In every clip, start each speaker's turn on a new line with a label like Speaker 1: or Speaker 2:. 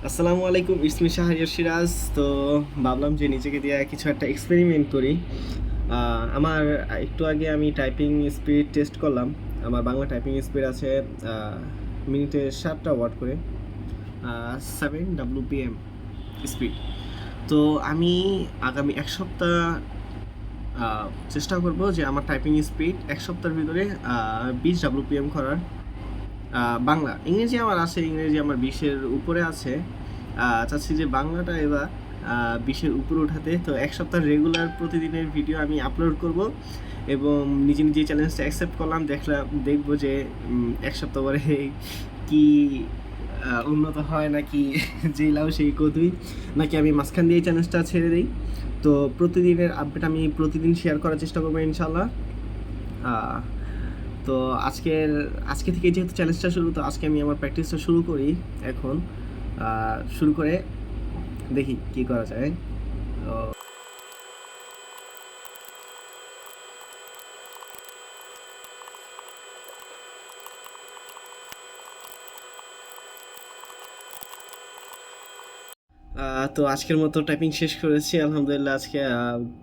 Speaker 1: আসসালামু আলাইকুম, ইসমি শাহরিয়ার সিরাজ। তো ভাবলাম যে নিজেকে দিয়ে কিছু একটা এক্সপেরিমেন্ট করি। আমার একটু আগে আমি টাইপিং স্পিড টেস্ট করলাম। আমার বাংলা টাইপিং স্পিড আছে মিনিটে 7টা ওয়ার্ড করে, 7 WPM স্পিড। তো আমি আগামী এক সপ্তাহ চেষ্টা করব যে আমার টাইপিং স্পিড এক সপ্তাহের ভিতরে 20 WPM করার। বাংলা, ইংরেজি আমার আছে, ইংরেজি আমার 20-এর উপরে আছে। চাচ্ছি যে বাংলাটা এবার 20-এর উপরে উঠাতে। তো এক সপ্তাহ রেগুলার প্রতিদিনের ভিডিও আমি আপলোড করব এবং নিজে নিজে চ্যালেঞ্জটা অ্যাকসেপ্ট করলাম। দেখবো যে এক সপ্তাহ পরে কি উন্নত হয় নাকি যেই লাউ সেই কদুই, নাকি আমি মাঝখান দিয়ে চ্যালেঞ্জটা ছেড়ে দিই। তো প্রতিদিনের আপডেট আমি প্রতিদিন শেয়ার করার চেষ্টা করবো ইনশাল্লাহ। তো আজকে থেকে যেহেতু চ্যালেঞ্জটা শুরু, তো আজকে আমি আমার প্র্যাকটিসটা শুরু করি। এখন শুরু করে দেখি কি করা যায়। তো আজকের মতো টাইপিং শেষ করেছি আলহামদুলিল্লাহ। আজকে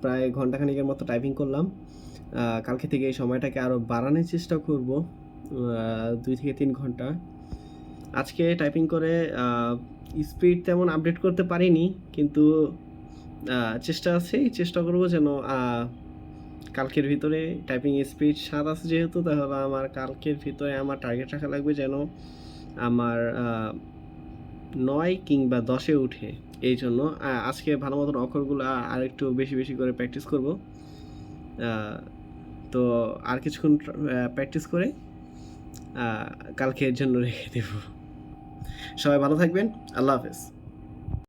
Speaker 1: প্রায় ঘন্টাখানিকের মতো টাইপিং করলাম। কালকে থেকে এই সময়টাকে আরও বাড়ানোর চেষ্টা করব, 2 থেকে 3 ঘন্টা। আজকে টাইপিং করে স্পিড তেমন আপডেট করতে পারিনি, কিন্তু চেষ্টা আছে, চেষ্টা করব যেন কালকের ভিতরে টাইপিং স্পিড 7 আছে যেহেতু, তাহলে আমার কালকের ভিতরে আমার টার্গেট রাখা লাগবে যেন আমার 9 কিংবা 10-এ উঠে। এই জন্য আজকে ভালো মতন অক্ষরগুলো আর একটু বেশি বেশি করে প্র্যাকটিস করব। তো আর কিছুক্ষণ প্র্যাকটিস করে কালকের জন্য রেখে দেব। সবাই ভালো থাকবেন। আল্লাহ হাফেজ।